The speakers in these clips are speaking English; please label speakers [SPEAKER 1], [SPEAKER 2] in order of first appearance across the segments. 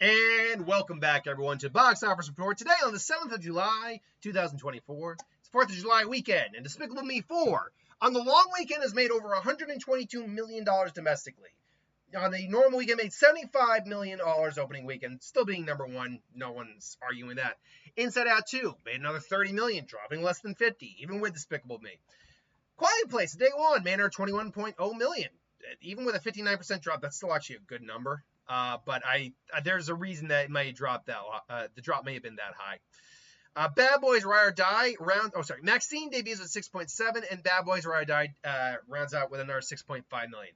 [SPEAKER 1] And welcome back, everyone, to Box Office Report. Today, on the 7th of July, 2024, it's 4th of July weekend, and Despicable Me 4, on the long weekend, has made over $122 million domestically. On the normal weekend, made $75 million opening weekend, still being number one. No one's arguing that. Inside Out 2 made another $30 million, dropping less than 50, even with Despicable Me. Quiet Place, day one, made another $21.0 million. Even with a 59% drop, that's still actually a good number. But there's a reason that it may drop that. The drop may have been that high. Bad Boys Ride or Die Maxine debuts at 6.7, and Bad Boys Ride or Die rounds out with another 6.5 million.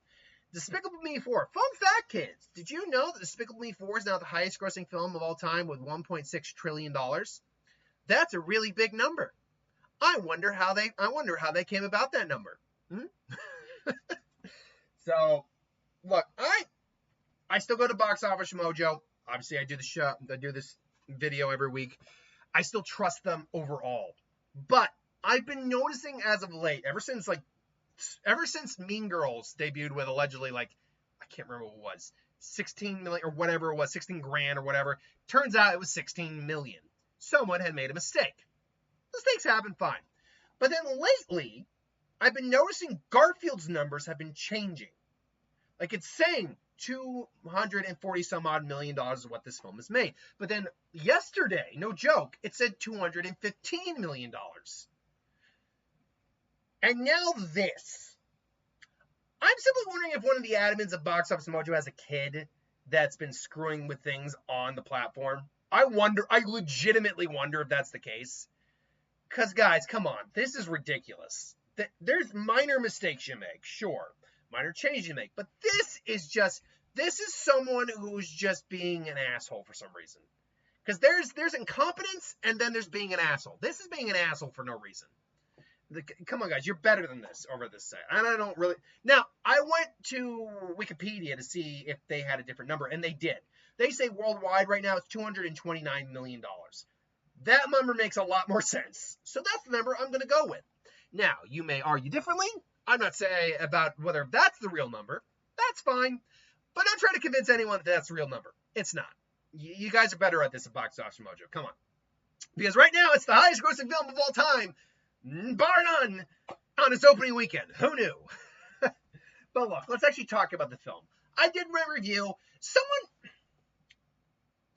[SPEAKER 1] Despicable Me 4. Fun fact, kids. Did you know that Despicable Me 4 is now the highest grossing film of all time with $1.6 trillion? That's a really big number. I wonder how they came about that number. So, look, I still go to Box Office Mojo. Obviously, I do this video every week. I still trust them overall. But I've been noticing as of late, ever since Mean Girls debuted with allegedly, I can't remember what it was, 16 million or whatever it was, 16 grand or whatever. Turns out it was 16 million. Someone had made a mistake. Mistakes happen, fine. But then lately, I've been noticing Garfield's numbers have been changing. Like, it's saying 240 some odd million dollars is what this film has made. But then yesterday, no joke, it said $215 million. And now this. I'm simply wondering if one of the admins of Box Office Mojo has a kid that's been screwing with things on the platform. I legitimately wonder if that's the case. Because, guys, come on. This is ridiculous. There's minor mistakes you make, sure. Minor changes you make. But this is someone who's just being an asshole for some reason. Because there's incompetence, and then there's being an asshole. This is being an asshole for no reason. Come on, guys. You're better than this over this site. And I don't really... Now, I went to Wikipedia to see if they had a different number, and they did. They say worldwide right now it's $229 million. That number makes a lot more sense. So that's the number I'm going to go with. Now, you may argue differently. I'm not saying about whether that's the real number. That's fine. But don't try to convince anyone that that's the real number. It's not. You guys are better at this at Box Office Mojo. Come on. Because right now, it's the highest grossing film of all time, bar none, on its opening weekend. Who knew? But look, let's actually talk about the film. I did my review.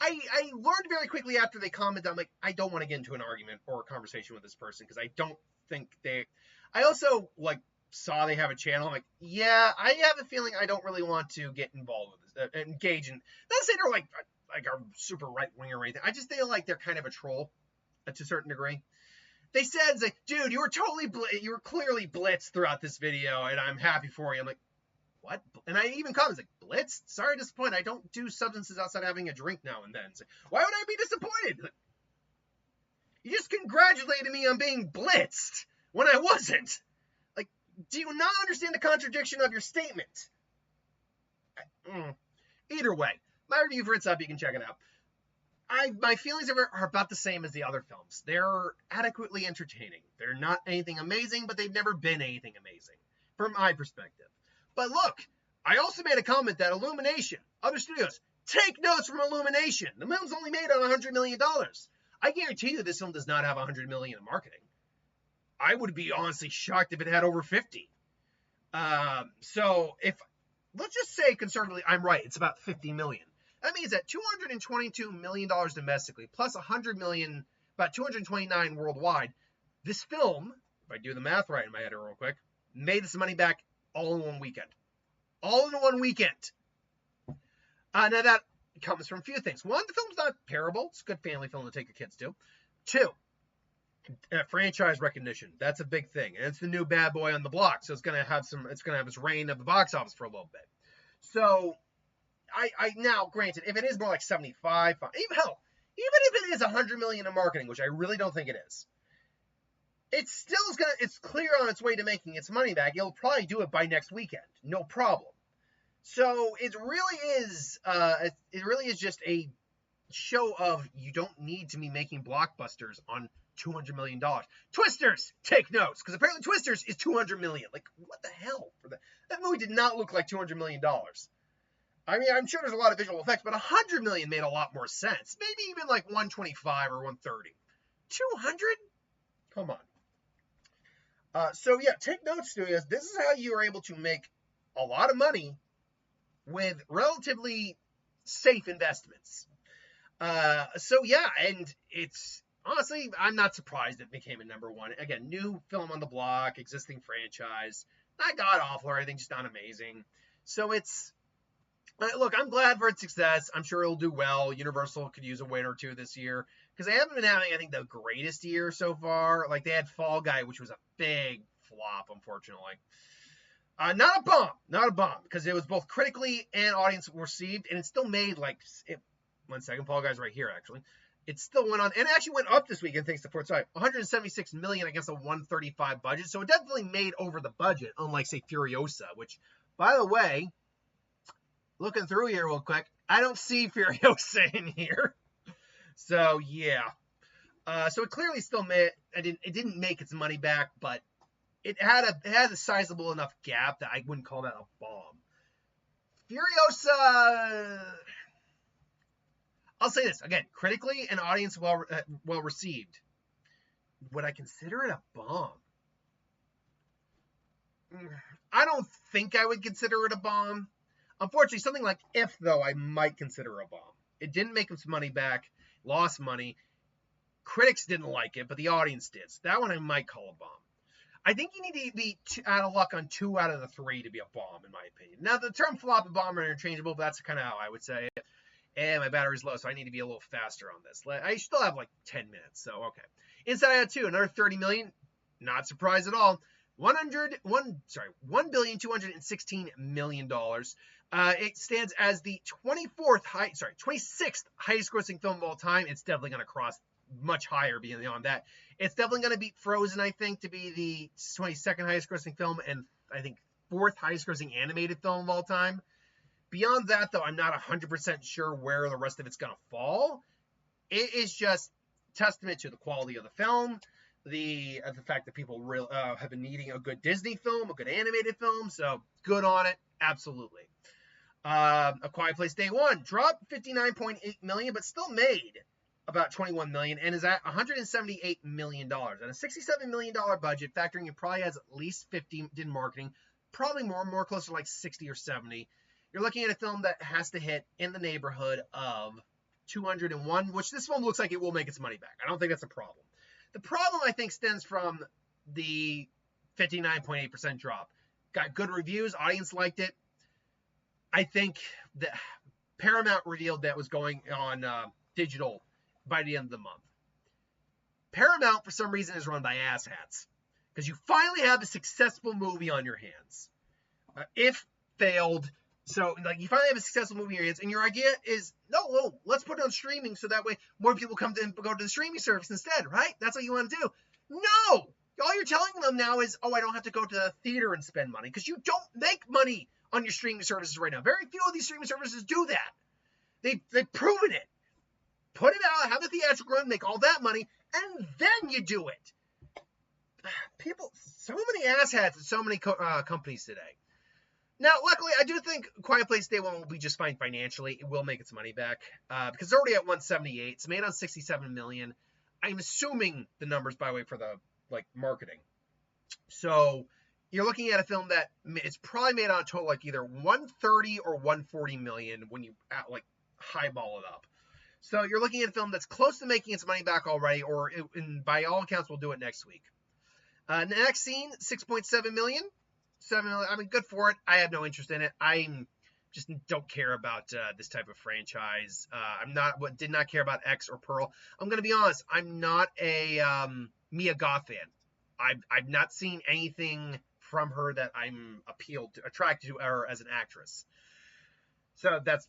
[SPEAKER 1] I learned very quickly after they commented, I'm like, I don't want to get into an argument or a conversation with this person because I don't think I also, saw they have a channel. I'm like, yeah, I have a feeling I don't really want to get involved with this, engage in, not to say they're like a super right-wing or anything. I just feel like they're kind of a troll to a certain degree. They said, dude, you were clearly blitzed throughout this video, and I'm happy for you. I'm like, what? And I even commented, blitzed? Sorry, disappointed. I don't do substances outside having a drink now and then. Why would I be disappointed? You just congratulated me on being blitzed when I wasn't. Do you not understand the contradiction of your statement? Either way, my review for It's Up, you can check it out. My feelings are about the same as the other films. They're adequately entertaining. They're not anything amazing, but they've never been anything amazing, from my perspective. But look, I also made a comment that Illumination, other studios, take notes from Illumination. The film's only made on $100 million. I guarantee you this film does not have $100 million in marketing. I would be honestly shocked if it had over 50. So let's just say conservatively, I'm right. It's about 50 million. That means that $222 million domestically, plus $100 million, about 229 worldwide. This film, if I do the math right in my head real quick, made this money back all in one weekend. All in one weekend. Now that comes from a few things. One, the film's not terrible. It's a good family film to take your kids to. Two, franchise recognition. That's a big thing. And it's the new bad boy on the block. So it's going to have its reign of the box office for a little bit. So I now, granted, if it is more like 75, even if it is 100 million in marketing, which I really don't think it is, it's clear on its way to making its money back. It'll probably do it by next weekend. No problem. So it really is just a show of you don't need to be making blockbusters on $200 million. Twisters, take notes, because apparently Twisters is $200 million. Like, what the hell? That movie did not look like $200 million. I mean, I'm sure there's a lot of visual effects, but 100 million made a lot more sense. Maybe even like 125 or 130. 200? Come on. So yeah, take notes, studios. This is how you are able to make a lot of money with relatively safe investments. So yeah, and it's honestly, I'm not surprised it became a number one. Again, new film on the block, existing franchise, not god awful or anything, just not amazing. So it's look, I'm glad for its success. I'm sure it'll do well. Universal could use a win or two this year because they haven't been having, I think, the greatest year so far. Like they had Fall Guy, which was a big flop, unfortunately. Not a bomb, because it was both critically and audience received, and it still made like 1 second. Fall Guys right here, actually. It still went on, and it actually went up this weekend thanks to Fourth Side. 176 million against a 135 budget, so it definitely made over the budget, unlike say Furiosa, which, by the way, looking through here real quick, I don't see Furiosa in here. So yeah, so it clearly still made. It didn't make its money back, but it had a sizable enough gap that I wouldn't call that a bomb. Furiosa, I'll say this again, critically and audience well received. Would I consider it a bomb? I don't think I would consider it a bomb. Unfortunately, something like If, though, I might consider a bomb. It didn't make its money back, lost money. Critics didn't like it, but the audience did. So that one I might call a bomb. I think you need to be out of luck on 2 out of the 3 to be a bomb, in my opinion. Now, the term flop and bomb are interchangeable, but that's kind of how I would say it. And my battery's low, so I need to be a little faster on this. I still have like 10 minutes, so okay. Inside Out 2, another 30 million. Not surprised at all. $1,216 million. It stands as the 26th highest grossing film of all time. It's definitely going to cross much higher beyond that. It's definitely going to beat Frozen, I think, to be the 22nd highest grossing film, and I think 4th highest grossing animated film of all time. Beyond that, though, I'm not 100% sure where the rest of it's going to fall. It is just testament to the quality of the film, the fact that people really have been needing a good Disney film, a good animated film, so good on it, absolutely. A Quiet Place Day One dropped $59.8 million, but still made about $21 million and is at $178 million. And a $67 million budget, factoring in probably has at least 50 in marketing, probably more closer to like 60 or 70. You're looking at a film that has to hit in the neighborhood of 201, which this film looks like it will make its money back. I don't think that's a problem. The problem, I think, stems from the 59.8% drop. Got good reviews. Audience liked it. I think that Paramount revealed that was going on digital by the end of the month. Paramount, for some reason, is run by asshats. Because you finally have a successful movie on your hands. If failed... So, like, you finally have a successful movie in your hands, and your idea is, no, let's put it on streaming so that way more people come to and go to the streaming service instead, right? That's what you want to do. No! All you're telling them now is, I don't have to go to the theater and spend money, because you don't make money on your streaming services right now. Very few of these streaming services do that. They've proven it. Put it out, have the theatrical run, make all that money, and then you do it. People, so many asshats at so many companies today. Now, luckily, I do think Quiet Place Day One will be just fine financially. It will make its money back because it's already at 178. It's made on 67 million. I'm assuming the numbers by way for the marketing. So you're looking at a film that it's probably made on a total like either 130 or 140 million when you highball it up. So you're looking at a film that's close to making its money back already, or by all accounts, we'll do it next week. The next scene, 6.7 million. 7 million. I mean, good for it. I have no interest in it. I just don't care about this type of franchise. Did not care about X or Pearl. I'm going to be honest. I'm not a Mia Goth fan. I've not seen anything from her that I'm attracted to her as an actress. So that's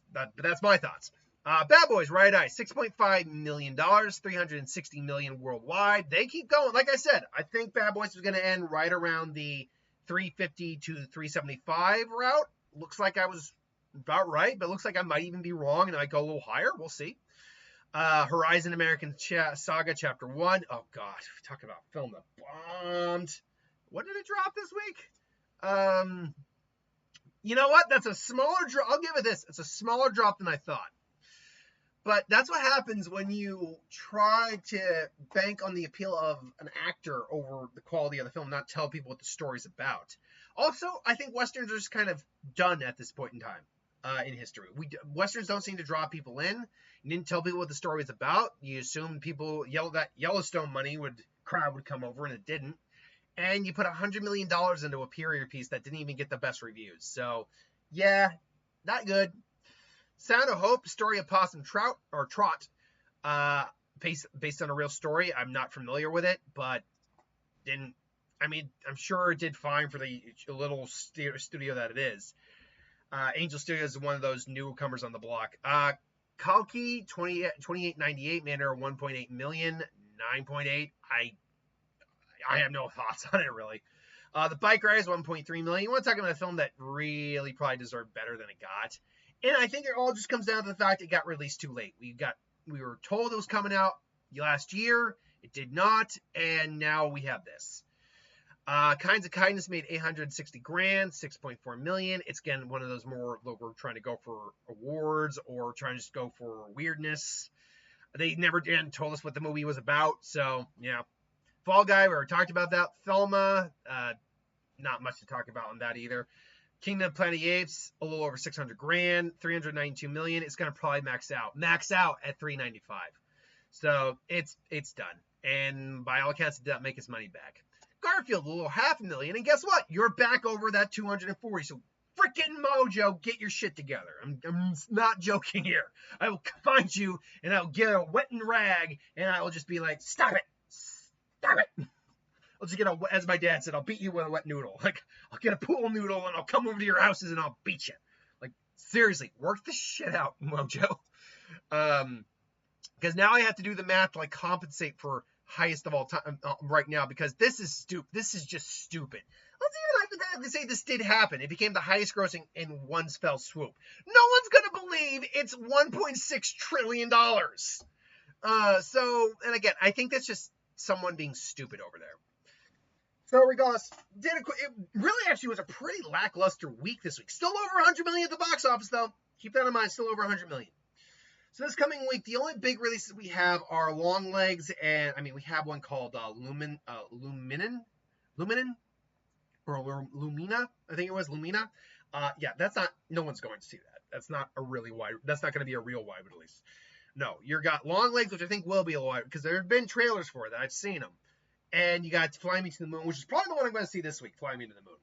[SPEAKER 1] my thoughts. Bad Boys, Right Eye, $6.5 million, $360 million worldwide. They keep going. Like I said, I think Bad Boys is going to end right around the 350 to 375 route. Looks like I was about right, but looks like I might even be wrong and I go a little higher. We'll see. Horizon American Saga Chapter 1. Oh, God. Talk about film that bombed. What did it drop this week? You know what? That's a smaller drop. I'll give it this. It's a smaller drop than I thought. But that's what happens when you try to bank on the appeal of an actor over the quality of the film, not tell people what the story's about. Also, I think Westerns are just kind of done at this point in time in history. Westerns don't seem to draw people in. You didn't tell people what the story was about. You assumed people that Yellowstone crowd would come over, and it didn't. And you put $100 million into a period piece that didn't even get the best reviews. So, yeah, not good. Sound of Hope, story of Possum Trot, based on a real story. I'm not familiar with it, but I'm sure it did fine for the little studio that it is. Angel Studios is one of those newcomers on the block. Kalki, 2898, made her 1.8 million, 9.8. I have no thoughts on it, really. The Bike Riders, 1.3 million. You want to talk about a film that really probably deserved better than it got. And I think it all just comes down to the fact it got released too late. We were told it was coming out last year. It did not, and now we have this. Kinds of Kindness made 860 grand, 6.4 million. It's again one of those more we're trying to go for awards or trying to just go for weirdness. They never told us what the movie was about, so yeah. Fall Guy, we already talked about that. Thelma, not much to talk about on that either. Kingdom of Planet of the Apes, a little over 600 grand, 392 million. It's going to probably max out at 395. So it's done. And by all accounts, it did not make its money back. Garfield, a little $500,000. And guess what? You're back over that 240. So freaking Mojo, get your shit together. I'm not joking here. I will find you and I'll get a wetting rag and I will just be like, stop it. Stop it. I'll just get as my dad said, I'll beat you with a wet noodle. Like, I'll get a pool noodle and I'll come over to your houses and I'll beat you. Like, seriously, work the shit out, Mojo. Because now I have to do the math to, like, compensate for highest of all time right now because this is stupid. This is just stupid. Let's even hypothetically say this did happen. It became the highest grossing in one fell swoop. No one's going to believe it's $1.6 trillion. And again, I think that's just someone being stupid over there. So regardless, it really actually was a pretty lackluster week this week. Still over 100 million at the box office, though. Keep that in mind, still over 100 million. So this coming week, the only big releases we have are Long Legs, and we have one called Lumina, I think it was Lumina. Yeah, no one's going to see that. That's not going to be a real wide release. No, you got Long Legs, which I think will be a wide, because there have been trailers for that. I've seen them. And you got Fly Me to the Moon, which is probably the one I'm going to see this week, Fly Me to the Moon.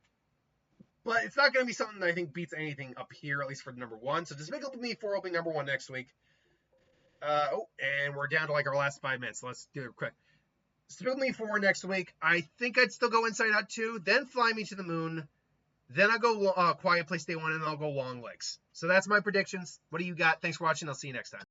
[SPEAKER 1] But it's not going to be something that I think beats anything up here, at least for number one. So Despicable Me 4 will be number one next week. And we're down to like our last 5 minutes. So let's do it quick. Despicable Me 4 next week. I think I'd still go Inside Out 2, then Fly Me to the Moon. Then I'll go Quiet Place Day 1, and then I'll go Long Legs. So that's my predictions. What do you got? Thanks for watching. I'll see you next time.